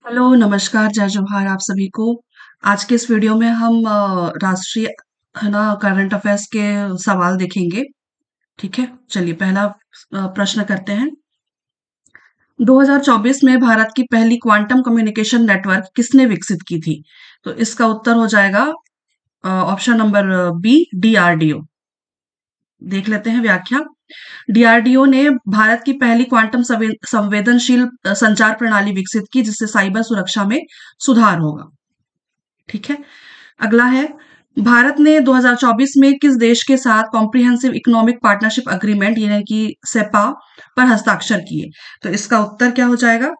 Hello, नमस्कार, जय जोहार आप सभी को। आज के इस वीडियो में हम राष्ट्रीय है ना करंट अफेयर्स के सवाल देखेंगे। ठीक है, चलिए पहला प्रश्न करते हैं। 2024 में भारत की पहली क्वांटम कम्युनिकेशन नेटवर्क किसने विकसित की थी? तो इसका उत्तर हो जाएगा ऑप्शन नंबर बी, डीआरडीओ। देख लेते हैं व्याख्या। डीआरडीओ ने भारत की पहली क्वांटम संवेदनशील संचार प्रणाली विकसित की, जिससे साइबर सुरक्षा में सुधार होगा। ठीक है, अगला है, भारत ने 2024 में किस देश के साथ कॉम्प्रिहेंसिव इकोनॉमिक पार्टनरशिप अग्रीमेंट यानी कि सेपा पर हस्ताक्षर किए? तो इसका उत्तर क्या हो जाएगा?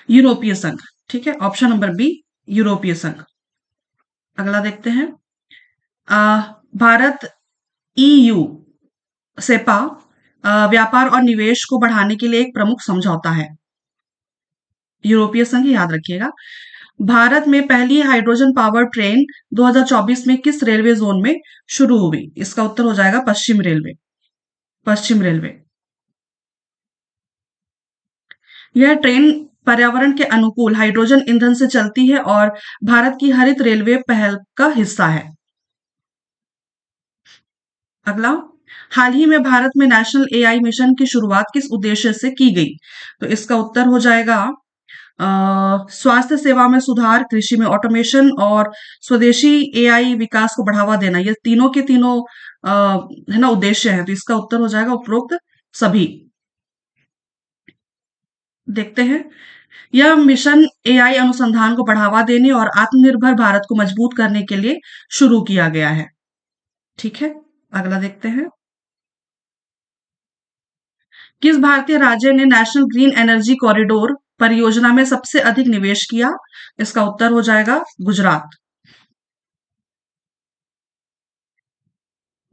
यूरोपीय संघ। ठीक है, ऑप्शन नंबर बी, यूरोपीय संघ। अगला देखते हैं। आ, भारत ईयू सेपा व्यापार और निवेश को बढ़ाने के लिए एक प्रमुख समझौता है। यूरोपीय संघ, याद रखिएगा। भारत में पहली हाइड्रोजन पावर ट्रेन 2024 में किस रेलवे जोन में शुरू हुई? इसका उत्तर हो जाएगा पश्चिम रेलवे। पश्चिम रेलवे। यह ट्रेन पर्यावरण के अनुकूल हाइड्रोजन ईंधन से चलती है और भारत की हरित रेलवे पहल का हिस्सा है। अगला, हाल ही में भारत में नेशनल एआई मिशन की शुरुआत किस उद्देश्य से की गई? तो इसका उत्तर हो जाएगा स्वास्थ्य सेवा में सुधार, कृषि में ऑटोमेशन और स्वदेशी एआई विकास को बढ़ावा देना। ये तीनों के तीनों है ना उद्देश्य हैं। तो इसका उत्तर हो जाएगा उपरोक्त सभी। देखते हैं। यह मिशन एआई अनुसंधान को बढ़ावा देने और आत्मनिर्भर भारत को मजबूत करने के लिए शुरू किया गया है। ठीक है, अगला देखते हैं। किस भारतीय राज्य ने नेशनल ग्रीन एनर्जी कॉरिडोर परियोजना में सबसे अधिक निवेश किया? इसका उत्तर हो जाएगा गुजरात।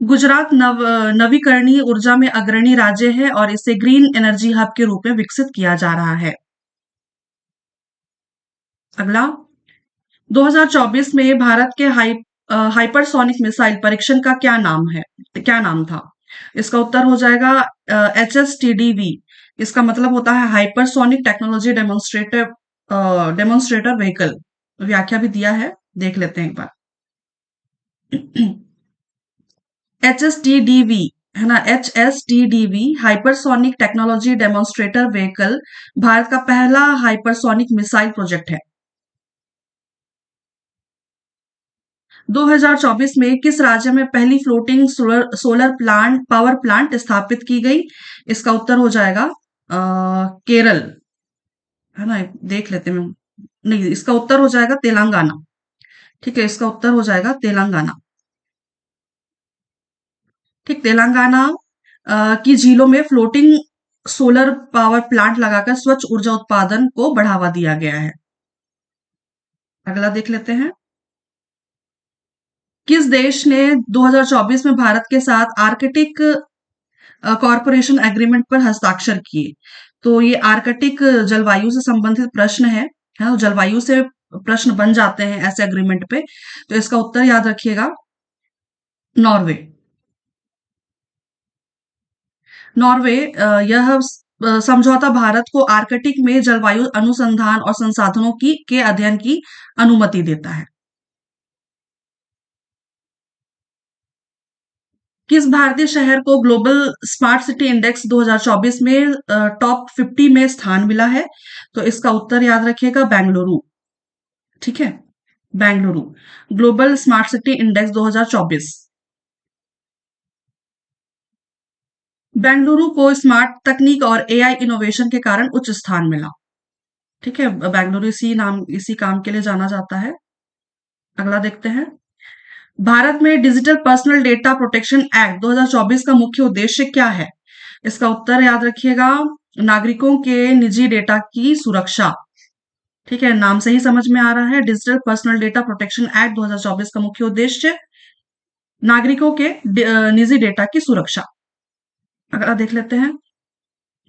गुजरात नवीकरणीय ऊर्जा में अग्रणी राज्य है और इसे ग्रीन एनर्जी हब के रूप में विकसित किया जा रहा है। अगला, 2024 में भारत के हाइपरसोनिक मिसाइल परीक्षण का क्या नाम था? इसका उत्तर हो जाएगा HSTDV। इसका मतलब होता है हाइपरसोनिक टेक्नोलॉजी डेमोन्स्ट्रेटर व्हीकल। व्याख्या भी दिया है, देख लेते हैं एक बार। HSTDV है ना, HSTDV hypersonic technology demonstrator vehicle Bharat का पहला हाइपरसोनिक मिसाइल प्रोजेक्ट है। 2024 में किस राज्य में पहली floating solar plant power plant स्थापित की गई? इसका उत्तर हो जाएगा केरल। है ना, देख लेते हैं। नहीं, इसका उत्तर हो जाएगा तेलंगाना। ठीक है, इसका उत्तर हो जाएगा तेलंगाना। ठीक, तेलंगाना की झीलों में फ्लोटिंग सोलर पावर प्लांट लगाकर स्वच्छ ऊर्जा उत्पादन को बढ़ावा दिया गया है। अगला देख लेते हैं। किस देश ने 2024 में भारत के साथ आर्कटिक कॉरपोरेशन एग्रीमेंट पर हस्ताक्षर किए? तो ये आर्कटिक जलवायु से संबंधित प्रश्न है। हाँ, जलवायु से प्रश्न बन जाते हैं ऐसे एग्रीमेंट पे। तो इसका उत्तर याद रखिएगा, नॉर्वे। नॉर्वे यह समझौता भारत को आर्कटिक में जलवायु अनुसंधान और संसाधनों की के अध्ययन की अनुमति देता है। किस भारतीय शहर को ग्लोबल स्मार्ट सिटी इंडेक्स 2024 में टॉप 50 में स्थान मिला है? तो इसका उत्तर याद रखिएगा, बेंगलुरु। ठीक है, Bengaluru. Global smart city index 2024। Bengaluru को स्मार्ट तकनीक और एआई इनोवेशन के कारण उच्च स्थान मिला। ठीक है, बेंगलुरु इसी काम के लिए जाना जाता है। अगला देखते हैं। भारत में digital personal data protection act 2024 का मुख्य उद्देश्य क्या है? इसका उत्तर याद रखिएगा, नागरिकों के निजी डेटा की सुरक्षा। ठीक है, नाम से ही समझ में आ रहा है। Digital personal data protection act 2024 का मुख्य उद्देश्य नागरिकों के निजी डेटा की सुरक्षा। अगला देख लेते हैं।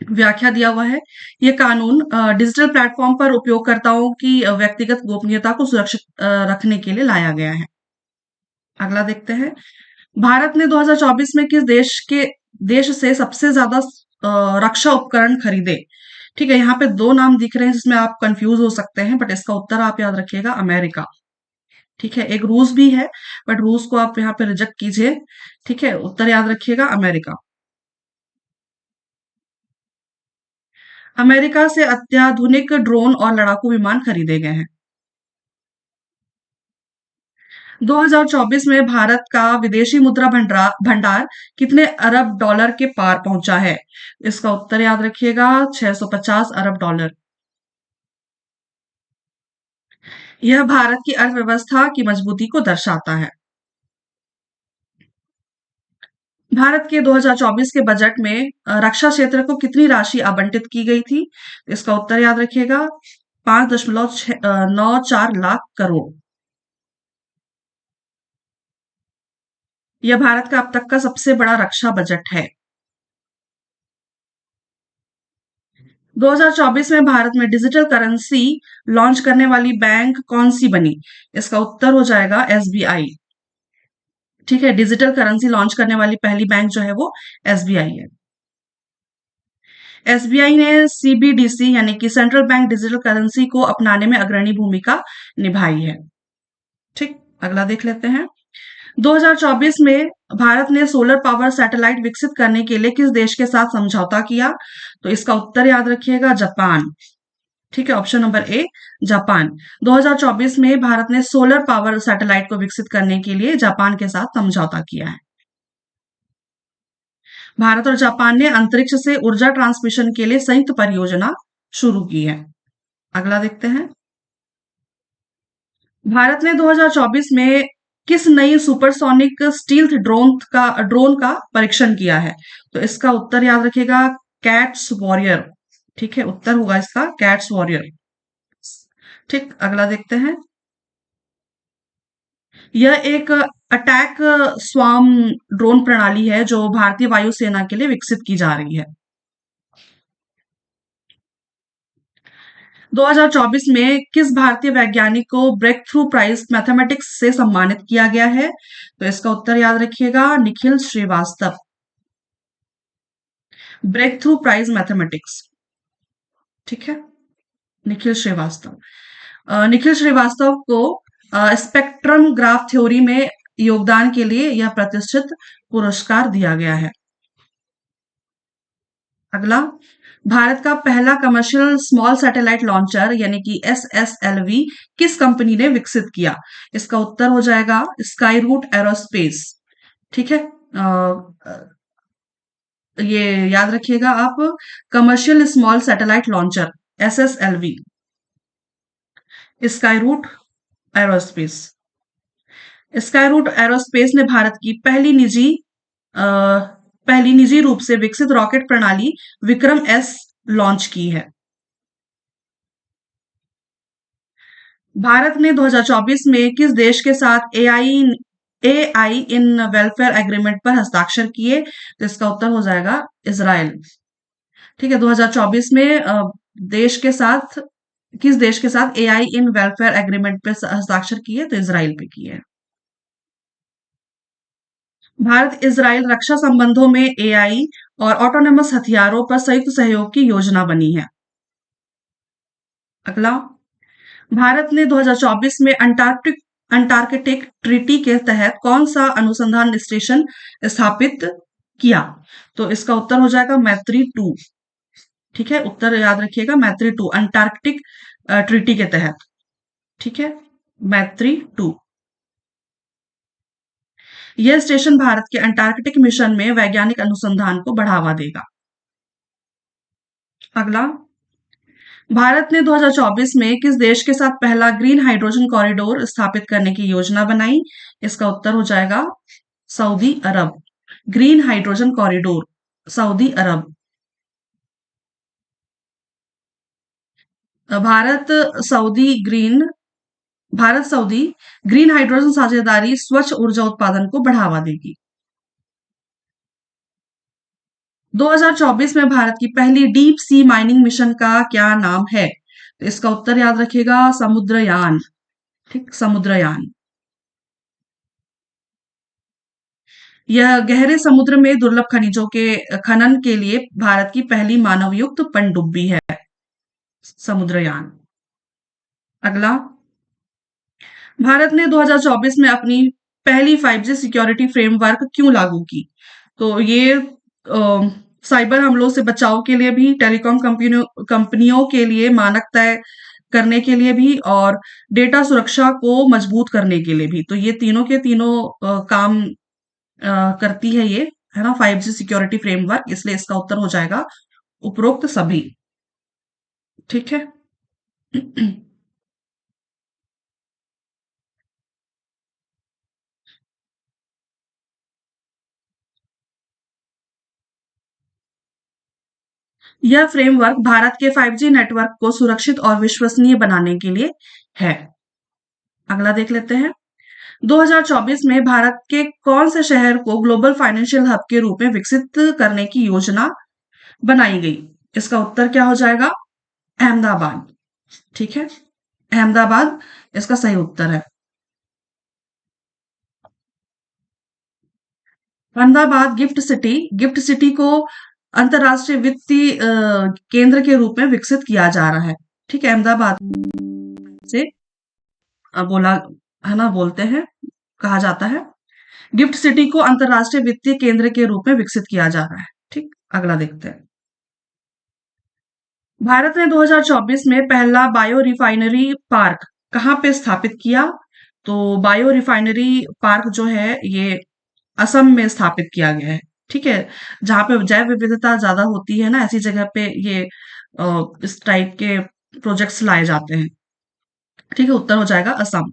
व्याख्या दिया हुआ है। ये कानून डिजिटल प्लेटफॉर्म पर उपयोगकर्ताओं की व्यक्तिगत गोपनीयता को सुरक्षित रखने के लिए लाया गया है। अगला देखते हैं। भारत ने 2024 में किस देश से सबसे ज्यादा रक्षा उपकरण खरीदे? ठीक है, यहाँ पे 2 नाम दिख रहे हैं जिसमें आप कंफ्यूज हो सकते हैं, बट इसका उत्तर आप याद रखिएगा अमेरिका। ठीक है, एक रूस भी है, बट रूस को आप यहाँ पे रिजेक्ट कीजिए। ठीक है, उत्तर याद रखिएगा अमेरिका। अमेरिका से अत्याधुनिक ड्रोन और लड़ाकू विमान खरीदे गए हैं। 2024 में भारत का विदेशी मुद्रा भंडार कितने अरब डॉलर के पार पहुंचा है? इसका उत्तर याद रखिएगा 650 अरब डॉलर। यह भारत की अर्थव्यवस्था की मजबूती को दर्शाता है। भारत के 2024 के बजट में रक्षा क्षेत्र को कितनी राशि आवंटित की गई थी? इसका उत्तर याद रखिएगा 5.94 लाख करोड़। यह भारत का अब तक का सबसे बड़ा रक्षा बजट है। 2024 में भारत में डिजिटल करेंसी लॉन्च करने वाली बैंक कौन सी बनी? इसका उत्तर हो जाएगा एसबीआई। ठीक है, डिजिटल करेंसी लॉन्च करने वाली पहली बैंक जो है वो एसबीआई है। एसबीआई ने सीबीडीसी यानी कि सेंट्रल बैंक डिजिटल करेंसी को अपनाने में अग्रणी भूमिका निभाई है। ठीक, अगला देख लेते हैं। 2024 में भारत ने सोलर पावर सैटेलाइट विकसित करने के लिए किस देश के साथ समझौता किया? तो इसका उत्तर याद रखिएगा जापान। ठीक है, ऑप्शन नंबर ए जापान। 2024 में भारत ने सोलर पावर सैटेलाइट को विकसित करने के लिए जापान के साथ समझौता किया है। भारत और जापान ने अंतरिक्ष से ऊर्जा ट्रांसमिशन के लिए संयुक्त परियोजना शुरू की है। अगला देखते हैं। भारत ने 2024 में किस नई सुपरसोनिक स्टील्थ ड्रोन का परीक्षण किया है? तो इसका उत्तर याद रखिएगा कैट्स वॉरियर। ठीक है, उत्तर होगा इसका कैट्स वॉरियर। ठीक, अगला देखते हैं। यह एक अटैक स्वाम ड्रोन प्रणाली है जो भारतीय वायुसेना के लिए विकसित की जा रही है। 2024 में किस भारतीय वैज्ञानिक को ब्रेक थ्रू प्राइज मैथमेटिक्स से सम्मानित किया गया है? तो इसका उत्तर याद रखिएगा Nikhil Srivastava. Breakthrough prize mathematics. ठीक है, निखिल श्रीवास्तव। निखिल श्रीवास्तव को स्पेक्ट्रम ग्राफ थ्योरी में योगदान के लिए यह प्रतिष्ठित पुरस्कार दिया गया है। अगला, भारत का पहला कमर्शियल स्मॉल सैटेलाइट लॉन्चर यानी कि एसएसएलवी किस कंपनी ने विकसित किया? इसका उत्तर हो जाएगा स्काई रूट एरोस्पेस। ठीक है, ये याद रखिएगा आप, commercial small satellite launcher SSLV, Skyroot Aerospace. Skyroot Aerospace ने भारत की पहली निजी रूप से विकसित रॉकेट प्रणाली विक्रम एस लॉन्च की है। भारत ने 2024 में किस देश के साथ एआई इन वेलफेयर एग्रीमेंट पर हस्ताक्षर किए? तो इसका उत्तर हो जाएगा इजराइल। ठीक है, 2024 में देश के साथ किस देश के साथ एआई इन वेलफेयर एग्रीमेंट पे हस्ताक्षर किए? तो इजराइल पे किए। भारत इजराइल रक्षा संबंधों में एआई और ऑटोनमस हथियारों पर संयुक्त सहयोग की योजना बनी है। अगला, भारत ने 2024 में अंटार्कटिक ट्रीटी के तहत कौन सा अनुसंधान स्टेशन स्थापित किया? तो इसका उत्तर हो जाएगा मैत्री 2। ठीक है, उत्तर याद रखिएगा मैत्री 2 अंटार्कटिक ट्रीटी के तहत। ठीक है, मैत्री 2। यह स्टेशन भारत के अंटार्कटिक मिशन में वैज्ञानिक अनुसंधान को बढ़ावा देगा। अगला, भारत ने 2024 में किस देश के साथ पहला ग्रीन हाइड्रोजन कॉरिडोर स्थापित करने की योजना बनाई? इसका उत्तर हो जाएगा सऊदी अरब। ग्रीन हाइड्रोजन कॉरिडोर, सऊदी अरब। भारत सऊदी ग्रीन हाइड्रोजन साझेदारी स्वच्छ ऊर्जा उत्पादन को बढ़ावा देगी। 2024 में भारत की पहली डीप सी माइनिंग मिशन का क्या नाम है? तो इसका उत्तर याद रखिएगा समुद्रयान। ठीक, समुद्रयान। यह गहरे समुद्र में दुर्लभ खनिजों के खनन के लिए भारत की पहली मानवयुक्त पनडुब्बी है। समुद्रयान। अगला, भारत ने 2024 में अपनी पहली 5G सिक्योरिटी फ्रेमवर्क क्यों लागू की? तो ये साइबर हमलों से बचाव के लिए भी, टेलीकॉम कंपनियों के लिए मानक तय करने के लिए भी, और डेटा सुरक्षा को मजबूत करने के लिए भी। तो ये तीनों के तीनों काम करती है ये, है ना, 5G सिक्योरिटी फ्रेमवर्क, इसलिए इसका उत्तर हो जाएगा उपरोक्त सभी। ठीक है। यह फ्रेमवर्क भारत के 5G नेटवर्क को सुरक्षित और विश्वसनीय बनाने के लिए है। अगला देख लेते हैं। 2024 में भारत के कौन से शहर को ग्लोबल फाइनेंशियल हब के रूप में विकसित करने की योजना बनाई गई? इसका उत्तर क्या हो जाएगा? अहमदाबाद। ठीक है, अहमदाबाद इसका सही उत्तर है। अहमदाबाद गिफ्ट सिटी को अंतरराष्ट्रीय वित्तीय केंद्र के रूप में विकसित किया जा रहा है। ठीक है, अहमदाबाद से बोला, है ना, बोलते हैं, कहा जाता है। गिफ्ट सिटी को अंतरराष्ट्रीय वित्तीय केंद्र के रूप में विकसित किया जा रहा है। ठीक, अगला देखते हैं। भारत ने 2024 में पहला बायो रिफाइनरी पार्क कहाँ पे स्थापित किया? तो बायो रिफाइनरी पार्क जो है ये असम में स्थापित किया गया है। ठीक है, जहाँ पे जैव विविधता ज्यादा होती है ना, ऐसी जगह पे ये इस टाइप के प्रोजेक्ट्स लाए जाते हैं। ठीक है, उत्तर हो जाएगा असम।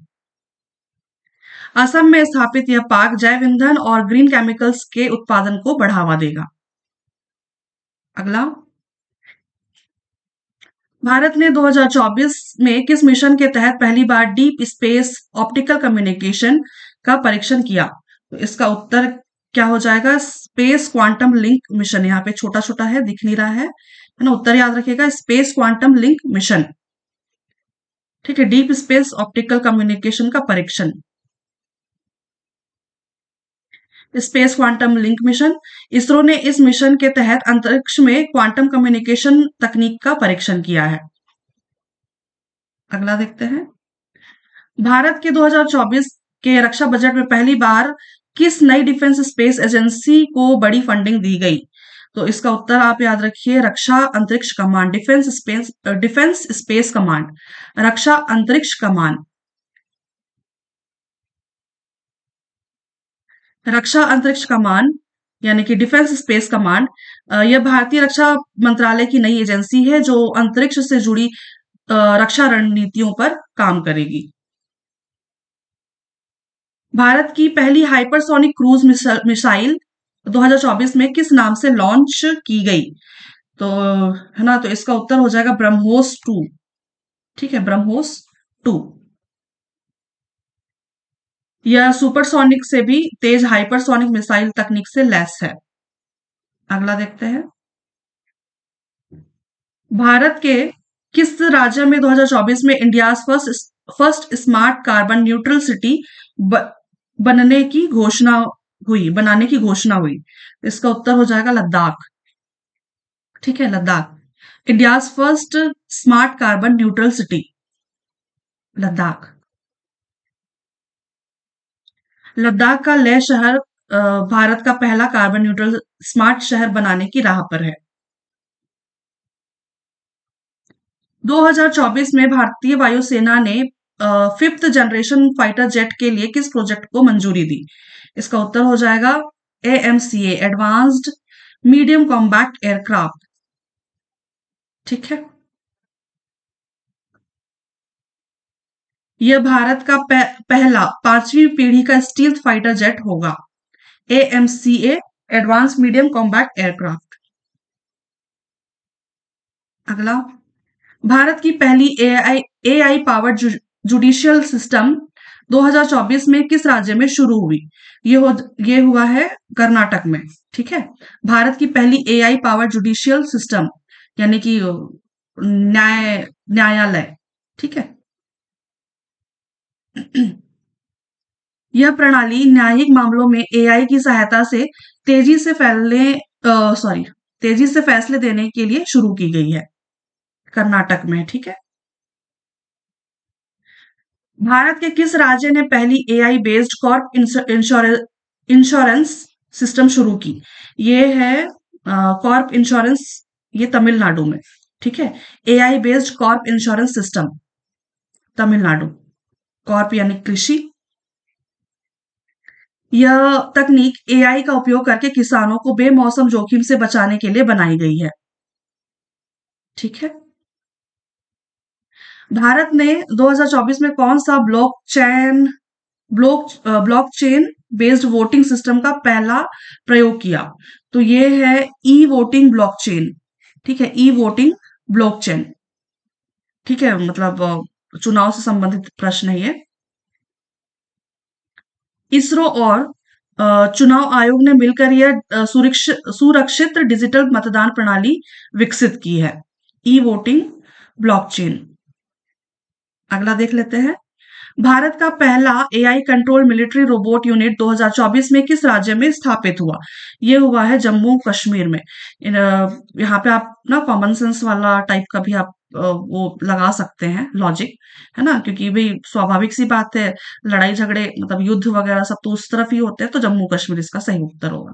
असम में स्थापित यह पार्क जैव ईंधन और ग्रीन केमिकल्स के उत्पादन को बढ़ावा देगा। अगला, भारत ने 2024 में किस मिशन के तहत पहली बार डीप स्पेस ऑप्टिकल कम्युनिकेशन का परीक्षण किया? तो इसका उत्तर क्या हो जाएगा? Space quantum link mission. यहाँ पे छोटा छोटा है, दिख नहीं रहा है ना, उत्तर याद रखिएगा, स्पेस क्वांटम लिंक मिशन। ठीक है, डीप स्पेस ऑप्टिकल कम्युनिकेशन का परीक्षण, space quantum link mission. ISRO ने इस मिशन के तहत अंतरिक्ष में क्वांटम कम्युनिकेशन तकनीक का परीक्षण किया है। अगला देखते हैं। भारत के 2024 के रक्षा बजट में पहली बार किस नई डिफेंस स्पेस एजेंसी को बड़ी फंडिंग दी गई? तो इसका उत्तर आप याद रखिए, रक्षा अंतरिक्ष कमांड, डिफेंस स्पेस कमांड, रक्षा अंतरिक्ष कमांड। रक्षा अंतरिक्ष कमांड यानी कि डिफेंस स्पेस कमांड, यह भारतीय रक्षा मंत्रालय की नई एजेंसी है जो अंतरिक्ष से जुड़ी रक्षा रणनीतियों पर काम करेगी। भारत की पहली हाइपरसोनिक क्रूज मिसाइल 2024 में किस नाम से लॉन्च की गई? तो, है ना, तो इसका उत्तर हो जाएगा ब्रह्मोस 2। ठीक है, ब्रह्मोस 2। यह सुपरसोनिक से भी तेज हाइपरसोनिक मिसाइल तकनीक से लैस है। अगला देखते हैं। भारत के किस राज्य में 2024 में India first smart carbon neutral city बनने की घोषणा हुई? इसका उत्तर हो जाएगा लद्दाख। ठीक है, Ladakh, India first smart carbon neutral city, Ladakh. Ladakh का लेह शहर भारत का पहला कार्बन न्यूट्रल स्मार्ट शहर बनाने की राह पर है। 2024 में भारतीय वायुसेना ने 5th जनरेशन फाइटर जेट के लिए किस प्रोजेक्ट को मंजूरी दी? इसका उत्तर हो जाएगा AMCA, advanced medium combat aircraft. ठीक है, यह भारत का पहला 5वीं पीढ़ी का स्टील्थ फाइटर जेट होगा। AMCA, advance medium combat aircraft. अगला, भारत की पहली AI पावर्ड जुडिशियल सिस्टम 2024 में किस राज्य में शुरू हुई? ये हुआ है कर्नाटक में। ठीक है, भारत की पहली AI पावर्ड जुडिशियल सिस्टम यानी कि न्यायालय। ठीक है, यह प्रणाली न्यायिक मामलों में AI की सहायता से तेजी से तेजी से फैसले देने के लिए शुरू की गई है। कर्नाटक में, ठीक है। भारत के किस राज्य ने पहली AI based Corp insurance system शुरू की? ये है कॉर्प इंश्योरेंस, ये तमिलनाडु में, ठीक है। AI based Corp insurance system, Tamil Nadu. Corp यानी कृषि। यह तकनीक एआई का उपयोग करके किसानों को बेमौसम जोखिम से बचाने के लिए बनाई गई है, ठीक है। भारत ने 2024 में कौन सा ब्लॉकचेन बेस्ड वोटिंग सिस्टम का पहला प्रयोग किया? तो ये है ई वोटिंग ब्लॉकचेन, ठीक है। ई वोटिंग ब्लॉकचेन, ठीक है। मतलब चुनाव से संबंधित प्रश्न है ये। इसरो और चुनाव आयोग ने मिलकर यह सुरक्षित डिजिटल मतदान प्रणाली विकसित की है, ई वोटिंग ब्लॉकचेन। अगला देख लेते हैं। भारत का पहला AI control military robot unit 2024 में किस राज्य में स्थापित हुआ? ये हुआ है जम्मू कश्मीर में। यहाँ पे आप ना कॉमन सेंस वाला टाइप का भी आप वो लगा सकते हैं लॉजिक, है ना, क्योंकि भाई स्वाभाविक सी बात है, लड़ाई झगड़े मतलब युद्ध वगैरह सब तो उस तरफ ही होते हैं, तो जम्मू कश्मीर इसका सही उत्तर होगा।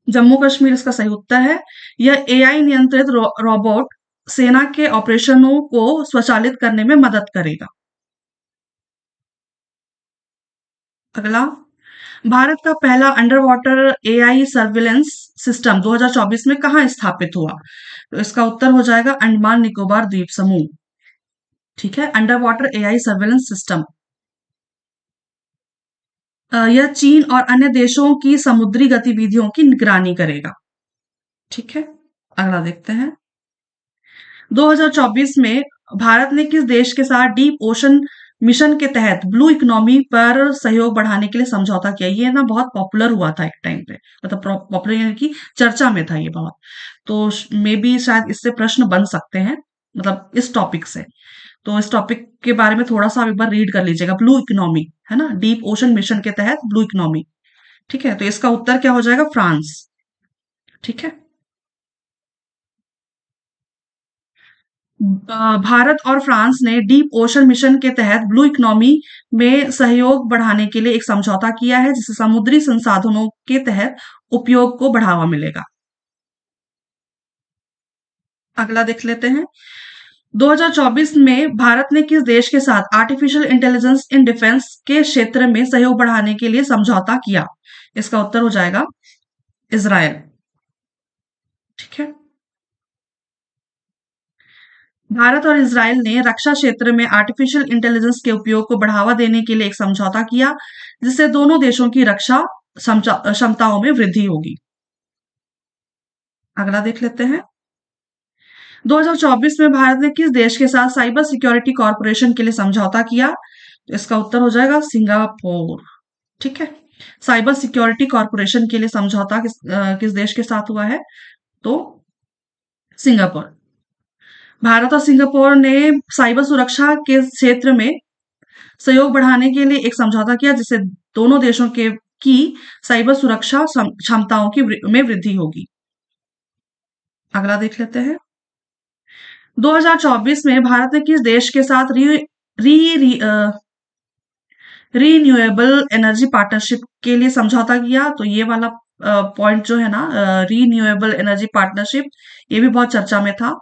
जम्मू कश्मीर इसका सही उत्तर है। यह एआई नियंत्रित रोबोट सेना के ऑपरेशनों को स्वचालित करने में मदद करेगा। अगला, भारत का पहला under water AI surveillance system 2024 में कहाँ स्थापित हुआ? तो इसका उत्तर हो जाएगा अंडमान निकोबार द्वीप समूह, ठीक है। Under water AI surveillance system. यह चीन और अन्य देशों की समुद्री गतिविधियों की निगरानी करेगा, ठीक है। अगला देखते हैं। 2024 में भारत ने किस देश के साथ डीप ओशन मिशन के तहत ब्लू इकोनॉमी पर सहयोग बढ़ाने के लिए समझौता किया? ये ना बहुत पॉपुलर हुआ था एक टाइम पे, मतलब पॉपुलर यानी कि चर्चा में था ये बहुत। तो मे बी शायद इससे प्रश्न बन सकते हैं, मतलब इस टॉपिक से। तो इस टॉपिक के बारे में थोड़ा सा आप एक बार रीड कर लीजिएगा। ब्लू इकोनॉमी, है ना, डीप ओशन मिशन के तहत ब्लू इकोनॉमी, ठीक है। तो इसका उत्तर क्या हो जाएगा? फ्रांस, ठीक है। भारत और फ्रांस ने डीप ओशन मिशन के तहत ब्लू इकोनॉमी में सहयोग बढ़ाने के लिए एक समझौता किया है, जिससे समुद्री संसाधनों के तहत उपयोग को बढ़ावा मिलेगा। अगला देख लेते हैं। 2024 में भारत ने किस देश के साथ आर्टिफिशियल इंटेलिजेंस इन डिफेंस के क्षेत्र में सहयोग बढ़ाने के लिए समझौता किया? इसका उत्तर हो जाएगा इजराइल, ठीक है। भारत और इजराइल ने रक्षा क्षेत्र में आर्टिफिशियल इंटेलिजेंस के उपयोग को बढ़ावा देने के लिए एक समझौता किया, जिससे दोनों देशों की रक्षा क्षमताओं में वृद्धि होगी। अगला देख लेते हैं। 2024 में भारत ने किस देश के साथ साइबर सिक्योरिटी कॉरपोरेशन के लिए समझौता किया? तो इसका उत्तर हो जाएगा सिंगापुर, ठीक है। साइबर सिक्योरिटी कॉरपोरेशन के लिए समझौता किस देश के साथ हुआ है? तो सिंगापुर। भारत और सिंगापुर ने साइबर सुरक्षा के क्षेत्र में सहयोग बढ़ाने के लिए एक समझौता किया, जिससे दोनों देशों के की साइबर सुरक्षा क्षमताओं में वृद्धि होगी। अगला देख लेते हैं। 2024 में भारत ने किस देश के साथ रीन्यूएबल एनर्जी पार्टनरशिप के लिए समझौता किया? तो ये वाला पॉइंट जो है ना, रीन्यूएबल एनर्जी पार्टनरशिप, ये भी बहुत चर्चा में था,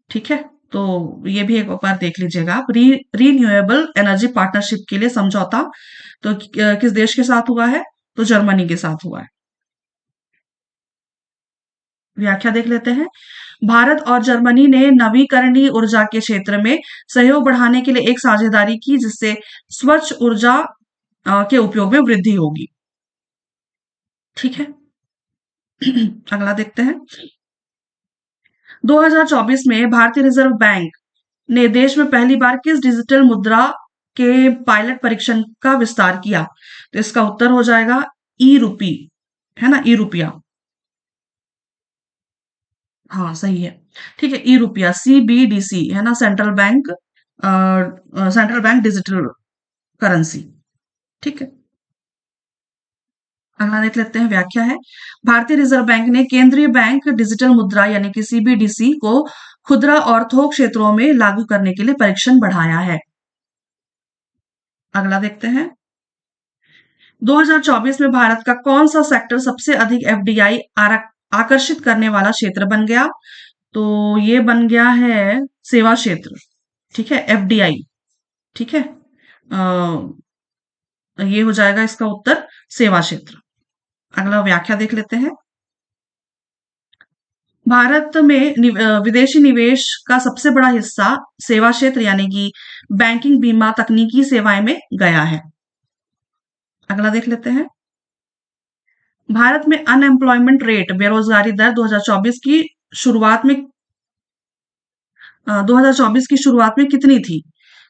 ठीक है। तो ये भी एक बार देख लीजिएगा आप। रीन्यूएबल एनर्जी पार्टनरशिप के लिए समझौता तो किस देश के साथ हुआ है? तो जर्मनी के साथ हुआ है। व्याख्या देख लेते हैं। भारत और जर्मनी ने नवीकरणीय ऊर्जा के क्षेत्र में सहयोग बढ़ाने के लिए एक साझेदारी की, जिससे स्वच्छ ऊर्जा के उपयोग में वृद्धि होगी, ठीक है। अगला देखते हैं। 2024 में भारतीय रिजर्व बैंक ने देश में पहली बार किस डिजिटल मुद्रा के पायलट परीक्षण का विस्तार किया? तो इसका उत्तर हो जाएगा ई रूपी, है ना, ई रुपया। हाँ सही है, ठीक है। ई रुपया, सीबीडीसी, है ना, सेंट्रल बैंक डिजिटल करेंसी, ठीक है। अगला देख लेते हैं, व्याख्या है। भारतीय रिजर्व बैंक ने केंद्रीय बैंक डिजिटल मुद्रा यानी कि सीबीडीसी को खुदरा और थोक क्षेत्रों में लागू करने के लिए परीक्षण बढ़ाया है। अगला देखते हैं, 2024 में भारत का कौन सा सेक्टर सबसे अधिक एफडीआई आकर्षित करने वाला क्षेत्र बन गया? तो ये बन गया है सेवा क्षेत्र। ठीक है, एफडीआई। ठीक है, ये हो जाएगा इसका उत्तर, सेवा क्षेत्र। अगला व्याख्या देख लेते हैं। भारत में विदेशी निवेश का सबसे बड़ा हिस्सा सेवा क्षेत्र यानी कि बैंकिंग, बीमा, तकनीकी सेवाएं में गया है। अगला देख लेते हैं, भारत में अनएम्प्लॉयमेंट रेट बेरोजगारी दर 2024 की शुरुआत में 2024 की शुरुआत में कितनी थी?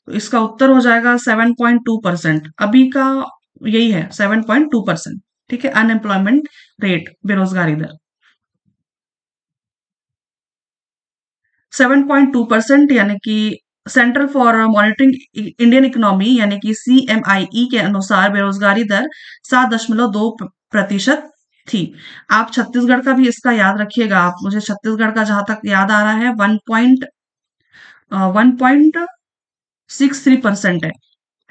तो इसका उत्तर हो जाएगा 7.2%। अभी का यही है, 7.2%। ठीक है, अनएम्प्लॉयमेंट रेट, बेरोजगारी दर 7.2% यानी कि central for monitoring Indian economy यानी कि सीएमआईई के अनुसार बेरोजगारी दर 7.2% थी। आप छत्तीसगढ़ का भी इसका याद रखिएगा। आप, मुझे छत्तीसगढ़ का जहां तक याद आ रहा है 1.63%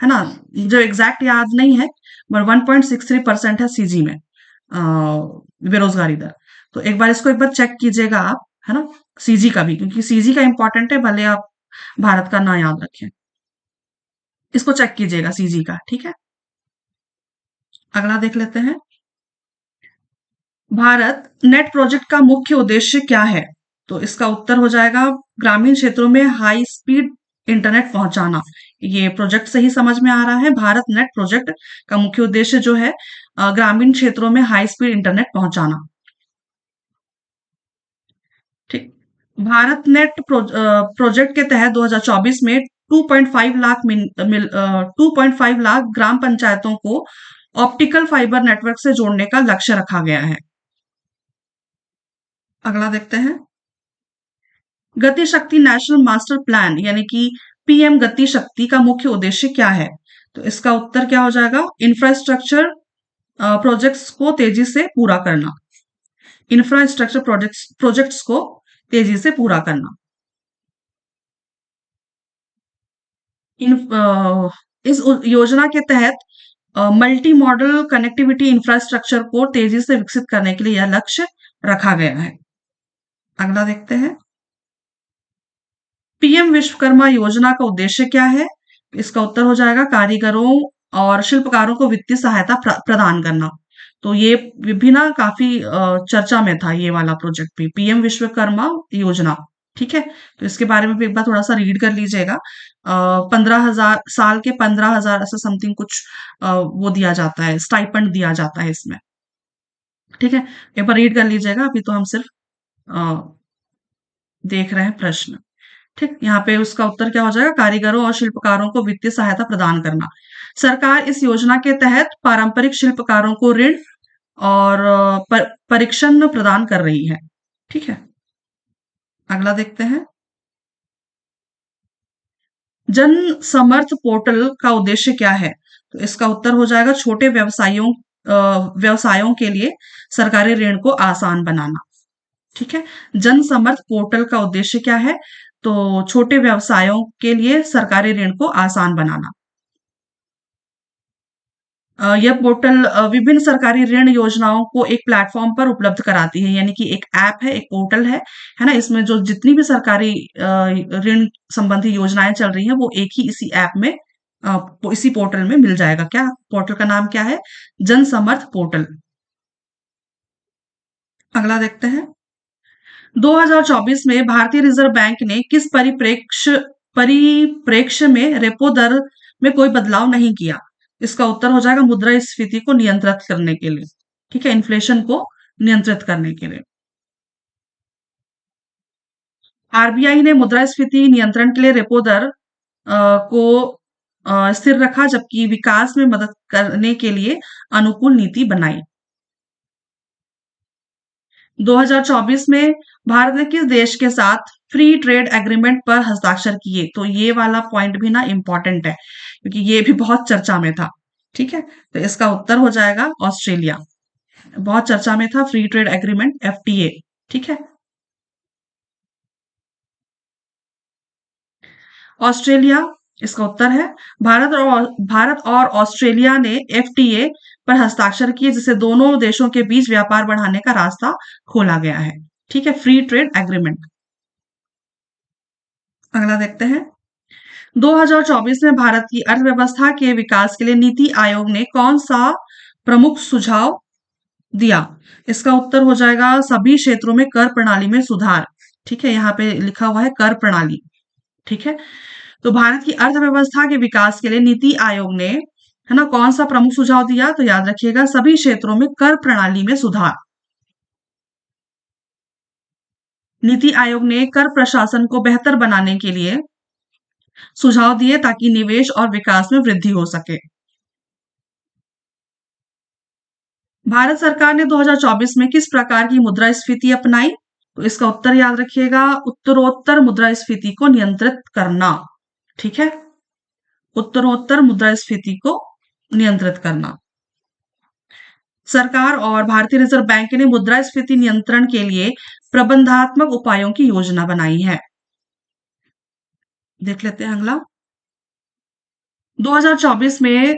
है ना? जो एग्जैक्ट याद नहीं है, पर 1.63% है सीजी में बेरोजगारी दर। तो एक बार इसको एक बार चेक कीजिएगा आप, है ना? सीजी का भी, क्योंकि सीजी का इंपॉर्टेंट है, भले आप भारत का ना याद रखें। इसको चेक कीजिएगा सीजी का। ठीक है, अगला देख लेते हैं, भारत नेट प्रोजेक्ट का मुख्य उद्देश्य क्या है? तो इसका उत्तर हो जाएगा ग्रामीण क्षेत्रों में हाई स्पीड इंटरनेट पहुंचाना। ये प्रोजेक्ट से ही समझ में आ रहा है। भारत नेट प्रोजेक्ट का मुख्य उद्देश्य जो है ग्रामीण क्षेत्रों में हाई स्पीड इंटरनेट पहुंचाना। ठीक, भारत नेट प्रोजेक्ट के तहत 2024 में 2.5 लाख 2.5 लाख ग्राम पंचायतों को ऑप्टिकल फाइबर नेटवर्क से जोड़ने का लक्ष्य रखा गया है। अगला देखते हैं, गति शक्ति नेशनल मास्टर प्लान यानी कि पीएम गति शक्ति का मुख्य उद्देश्य क्या है? तो इसका उत्तर क्या हो जाएगा? इंफ्रास्ट्रक्चर प्रोजेक्ट्स को तेजी से पूरा करना। इंफ्रास्ट्रक्चर प्रोजेक्ट्स को तेजी से पूरा करना। इस योजना के तहत मल्टी मॉडल कनेक्टिविटी इंफ्रास्ट्रक्चर को तेजी से विकसित करने के लिए यह लक्ष्य रखा गया है। अगला देखते हैं, पीएम विश्वकर्मा योजना का उद्देश्य क्या है? इसका उत्तर हो जाएगा कारीगरों और शिल्पकारों को वित्तीय सहायता प्रदान करना। तो ये भी ना काफी चर्चा में था ये वाला प्रोजेक्ट भी, पीएम विश्वकर्मा योजना। ठीक है, तो इसके बारे में भी एक बार थोड़ा सा रीड कर लीजिएगा। 15,000 साल के 15,000 ऐसा समथिंग कुछ वो दिया जाता है, स्टाइपेंड दिया जाता है इसमें। ठीक है, एक बार रीड कर लीजिएगा। अभी तो हम सिर्फ देख रहे हैं प्रश्न। ठीक, यहाँ पे उसका उत्तर क्या हो जाएगा? कारीगरों और शिल्पकारों को वित्तीय सहायता प्रदान करना। सरकार इस योजना के तहत पारंपरिक शिल्पकारों को ऋण और परीक्षण प्रदान कर रही है। ठीक है, अगला देखते हैं, जन समर्थ पोर्टल का उद्देश्य क्या है? तो इसका उत्तर हो जाएगा छोटे व्यवसायों के लिए सरकारी ऋण को आसान बनाना। ठीक है, जन समर्थ पोर्टल का उद्देश्य क्या है? तो छोटे व्यवसायों के लिए सरकारी ऋण को आसान बनाना। यह पोर्टल विभिन्न सरकारी ऋण योजनाओं को एक प्लेटफॉर्म पर उपलब्ध कराती है, यानी कि एक ऐप है, एक पोर्टल है ना? इसमें जो जितनी भी सरकारी ऋण संबंधी योजनाएं चल रही हैं वो एक ही इसी ऐप में इसी पोर्टल में मिल जाएगा। क्या पोर्टल का नाम क्या है? जन समर्थ पोर्टल। अगला देखते हैं, 2024 में भारतीय रिजर्व बैंक ने किस परिप्रेक्ष्य में रेपो दर में कोई बदलाव नहीं किया? इसका उत्तर हो जाएगा मुद्रास्फीति को नियंत्रित करने के लिए। ठीक है, इन्फ्लेशन को नियंत्रित करने के लिए। आरबीआई ने मुद्रास्फीति नियंत्रण के लिए रेपो दर को स्थिर रखा, जबकि विकास में मदद करने के लिए अनुकूल नीति बनाई। 2024 में भारत ने किस देश के साथ फ्री ट्रेड एग्रीमेंट पर हस्ताक्षर किए? तो ये वाला पॉइंट भी ना इम्पोर्टेंट है, क्योंकि ये भी बहुत चर्चा में था। ठीक है, तो इसका उत्तर हो जाएगा ऑस्ट्रेलिया। बहुत चर्चा में था फ्री ट्रेड एग्रीमेंट एफटीए। ठीक है। ऑस्ट्रेलिया इसका उत्तर है। भारत और ऑस्ट्रेलिया ने एफटीए पर हस्ताक्षर किए, जिससे दोनों देशों के बीच व्यापार बढ़ाने का रास्ता खोला गया है। ठीक है, फ्री ट्रेड एग्रीमेंट। अगला देखते हैं। 2024 में भारत की अर्थव्यवस्था के विकास के लिए नीति आयोग ने कौन सा प्रमुख सुझाव दिया? इसका उत्तर हो जाएगा सभी क्षेत्रों में कर प्रणाली में सुधार। ठीक है, यहाँ पे लिखा हुआ है कर प्रणाली। ठीक है, तो भारत की अर्थव्यवस्था के विकास के लिए नीति आयोग ने, है ना, कौन सा प्रमुख सुझाव दिया? तो याद रखिएगा सभी क्षेत्रों में कर प्रणाली में सुधार। नीति आयोग ने कर प्रशासन को बेहतर बनाने के लिए सुझाव दिए ताकि निवेश और विकास में वृद्धि हो सके। भारत सरकार ने 2024 में किस प्रकार की मुद्रास्फीति अपनाई? तो इसका उत्तर याद रखिएगा उत्तरोत्तर मुद्रास्फीति को नियंत्रित करना। ठीक है, उत्तरोत्तर मुद्रास्फीति को नियंत्रित करना। सरकार और भारतीय रिजर्व बैंक ने मुद्रास्फीति नियंत्रण के लिए प्रबंधात्मक उपायों की योजना बनाई है। देख लेते हैं अगला। 2024 में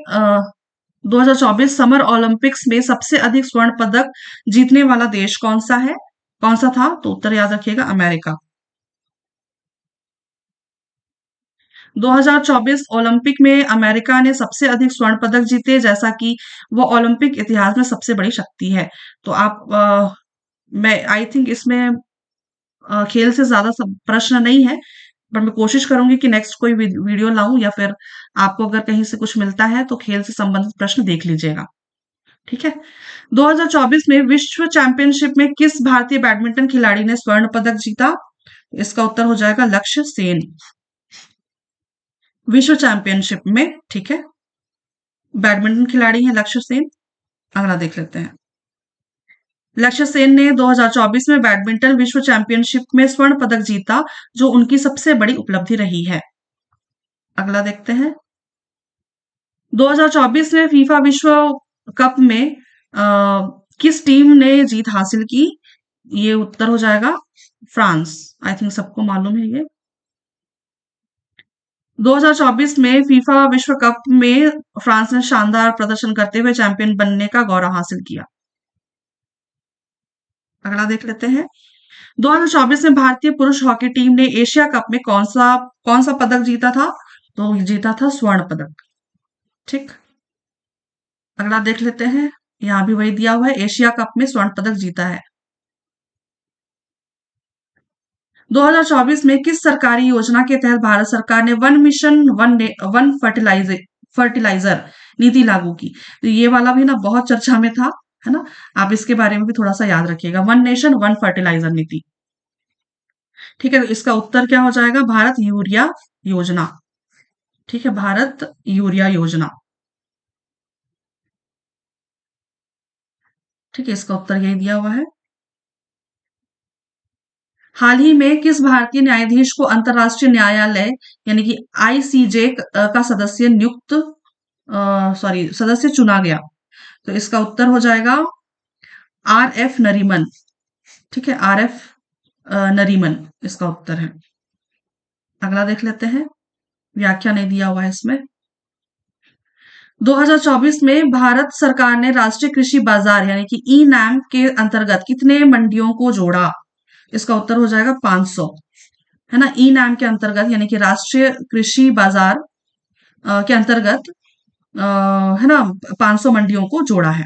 2024 समर ओलंपिक्स में सबसे अधिक स्वर्ण पदक जीतने वाला देश कौन सा है? कौन सा था? तो उत्तर याद रखिएगा अमेरिका। 2024 ओलंपिक में अमेरिका ने सबसे अधिक स्वर्ण पदक जीते, जैसा कि वो ओलंपिक इतिहास में सबसे बड़ी शक्ति है। तो आप मैं आई थिंक इसमें खेल से ज्यादा प्रश्न नहीं है, पर मैं कोशिश करूंगी कि नेक्स्ट कोई वीडियो लाऊं, या फिर आपको अगर कहीं से कुछ मिलता है तो खेल से संबंधित प्रश्न देख लीजिएगा। ठीक है। 2024 में विश्व चैंपियनशिप में किस भारतीय बैडमिंटन खिलाड़ी ने स्वर्ण पदक जीता? इसका उत्तर हो जाएगा लक्ष्य सेन। विश्व चैंपियनशिप में, ठीक है, बैडमिंटन खिलाड़ी हैं लक्ष्य सेन। अगला देख लेते हैं। लक्ष्य सेन ने 2024 में बैडमिंटन विश्व चैंपियनशिप में स्वर्ण पदक जीता, जो उनकी सबसे बड़ी उपलब्धि रही है। अगला देखते हैं। 2024 में फीफा विश्व कप में किस टीम ने जीत हासिल की? ये उत्तर हो जाएगा फ्रांस। आई थिंक सबको मालूम है ये। 2024 में फीफा विश्व कप में फ्रांस ने शानदार प्रदर्शन करते हुए चैंपियन बनने का गौरव हासिल किया। अगला देख लेते हैं। 2024 में भारतीय पुरुष हॉकी टीम ने एशिया कप में कौन सा पदक जीता था? तो जीता था स्वर्ण पदक। ठीक, अगला देख लेते हैं। यहां भी वही दिया हुआ है, एशिया कप में स्वर्ण पदक जीता है। 2024 में किस सरकारी योजना के तहत भारत सरकार ने वन मिशन वन फर्टिलाइजर नीति लागू की? तो ये वाला भी ना बहुत चर्चा में था, है ना, आप इसके बारे में भी थोड़ा सा याद रखिएगा। वन नेशन वन फर्टिलाइजर नीति। ठीक है, तो इसका उत्तर क्या हो जाएगा? भारत यूरिया योजना। ठीक है, भारत यूरिया योजना। ठीक है, इसका उत्तर यही दिया हुआ है। हाल ही में किस भारतीय न्यायाधीश को अंतर्राष्ट्रीय न्यायालय यानी कि आईसीजे का सदस्य चुना गया? तो इसका उत्तर हो जाएगा आर एफ नरीमन। ठीक है, आर एफ नरीमन इसका उत्तर है। अगला देख लेते हैं, व्याख्या नहीं दिया हुआ है इसमें। 2024 में भारत सरकार ने राष्ट्रीय कृषि बाजार यानी कि ई नैम के अंतर्गत कितने मंडियों को जोड़ा? इसका उत्तर हो जाएगा 500, है ना। ई नैम के अंतर्गत यानी कि राष्ट्रीय कृषि बाजार के अंतर्गत है ना 500 मंडियों को जोड़ा है।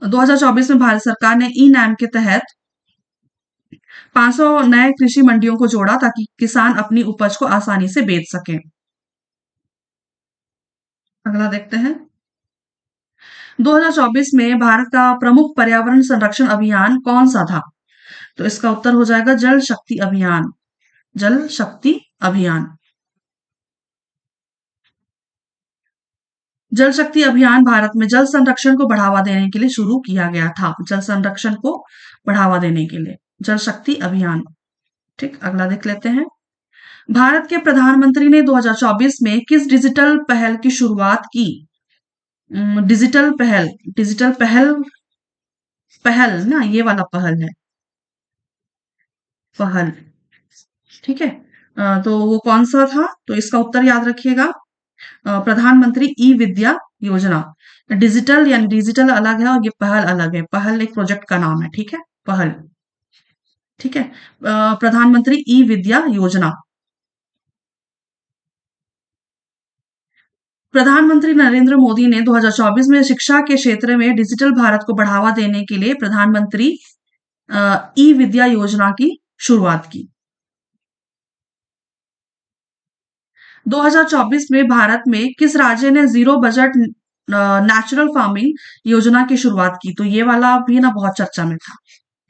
2024 में भारत सरकार ने ई नैम के तहत 500 नए कृषि मंडियों को जोड़ा ताकि किसान अपनी उपज को आसानी से बेच सकें। अगला देखते हैं। 2024 में भारत का प्रमुख पर्यावरण संरक्षण अभियान कौन सा था? तो इसका उत्तर हो जाएगा जल शक्ति अभियान। जल शक्ति अभियान। जल शक्ति अभियान भारत में जल संरक्षण को बढ़ावा देने के लिए शुरू किया गया था। जल संरक्षण को बढ़ावा देने के लिए जल शक्ति अभियान। ठीक, अगला देख लेते हैं। भारत के प्रधानमंत्री ने 2024 में किस डिजिटल पहल की शुरुआत की? डिजिटल पहल, डिजिटल पहल, पहल ना, ये वाला पहल है, पहल, ठीक है। तो वो कौन सा था, तो इसका उत्तर याद रखिएगा, प्रधानमंत्री ई विद्या योजना। डिजिटल यानी डिजिटल अलग है और ये पहल अलग है, पहल एक प्रोजेक्ट का नाम है, ठीक है, पहल, ठीक है। प्रधानमंत्री ई विद्या योजना। प्रधानमंत्री नरेंद्र मोदी ने 2024 में शिक्षा के क्षेत्र में डिजिटल भारत को बढ़ावा देने के लिए प्रधानमंत्री ई विद्या योजना की शुरुआत की। 2024 में भारत में किस राज्य ने जीरो बजट नेचुरल फार्मिंग योजना की शुरुआत की, तो ये वाला भी ना बहुत चर्चा में था,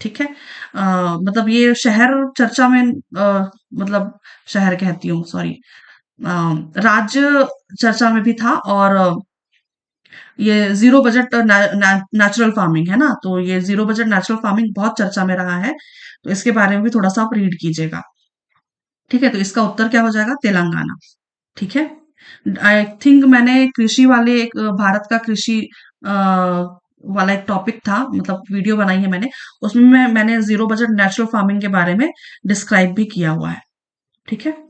ठीक है। मतलब ये शहर चर्चा में, मतलब शहर कहती हूँ, सॉरी, राज्य चर्चा में भी था, और ये जीरो बजट नेचुरल फार्मिंग है ना, तो ये जीरो बजट नेचुरल फार्मिंग बहुत चर्चा में रहा है, तो इसके बारे में भी थोड़ा सा आप रीड कीजिएगा, ठीक है। तो इसका उत्तर क्या हो जाएगा, तेलंगाना, ठीक है। आई थिंक मैंने कृषि वाले एक भारत का कृषि वाला एक टॉपिक था, मतलब वीडियो बनाई है मैंने, उसमें मैंने जीरो बजट नेचुरल फार्मिंग के बारे में डिस्क्राइब भी किया हुआ है, ठीक है।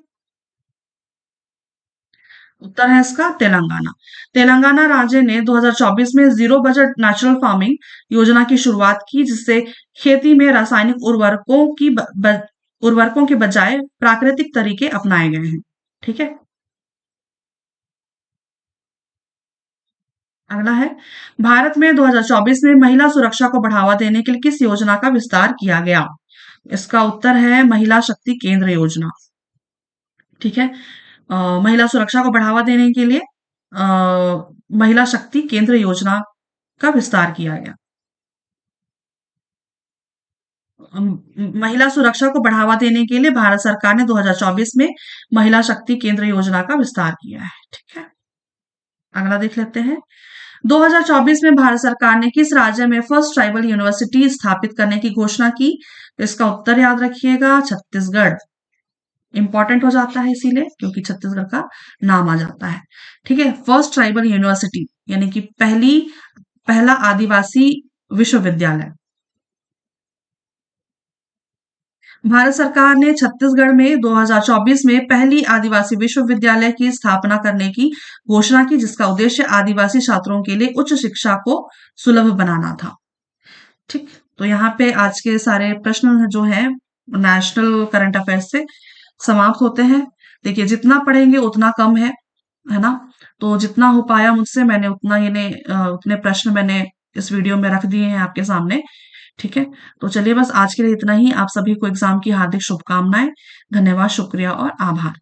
उत्तर है इसका तेलंगाना। तेलंगाना राज्य ने 2024 में जीरो बजट नेचुरल फार्मिंग योजना की शुरुआत की, जिससे खेती में रासायनिक उर्वरकों के बजाय प्राकृतिक तरीके अपनाए गए हैं, ठीक है। अगला है, भारत में 2024 में महिला सुरक्षा को बढ़ावा देने के लिए किस योजना का विस्तार किया गया? इसका उत्तर है महिला शक्ति केंद्र योजना, ठीक है। महिला सुरक्षा को बढ़ावा देने के लिए महिला शक्ति केंद्र योजना का विस्तार किया गया। महिला सुरक्षा को बढ़ावा देने के लिए भारत सरकार ने 2024 में महिला शक्ति केंद्र योजना का विस्तार किया है, ठीक है। अगला देख लेते हैं, 2024 में भारत सरकार ने किस राज्य में फर्स्ट ट्राइबल यूनिवर्सिटी स्थापित करने की घोषणा की? तो इसका उत्तर याद रखिएगा, छत्तीसगढ़। इंपॉर्टेंट हो जाता है इसीलिए क्योंकि छत्तीसगढ़ का नाम आ जाता है, ठीक है। फर्स्ट ट्राइबल यूनिवर्सिटी यानी कि पहला आदिवासी विश्वविद्यालय। भारत सरकार ने छत्तीसगढ़ में 2024 में पहली आदिवासी विश्वविद्यालय की स्थापना करने की घोषणा की, जिसका उद्देश्य आदिवासी छात्रों के लिए उच्च शिक्षा को सुलभ बनाना था, ठीक। तो यहाँ पे आज के सारे प्रश्न जो हैं नेशनल करंट अफेयर्स से समाप्त होते हैं। देखिए, जितना पढ़ेंगे उतना कम है ना, तो जितना हो पाया मुझसे मैंने उतने प्रश्न मैंने इस वीडियो में रख दिए हैं आपके सामने, ठीक है। तो चलिए, बस आज के लिए इतना ही। आप सभी को एग्जाम की हार्दिक शुभकामनाएं। धन्यवाद, शुक्रिया और आभार।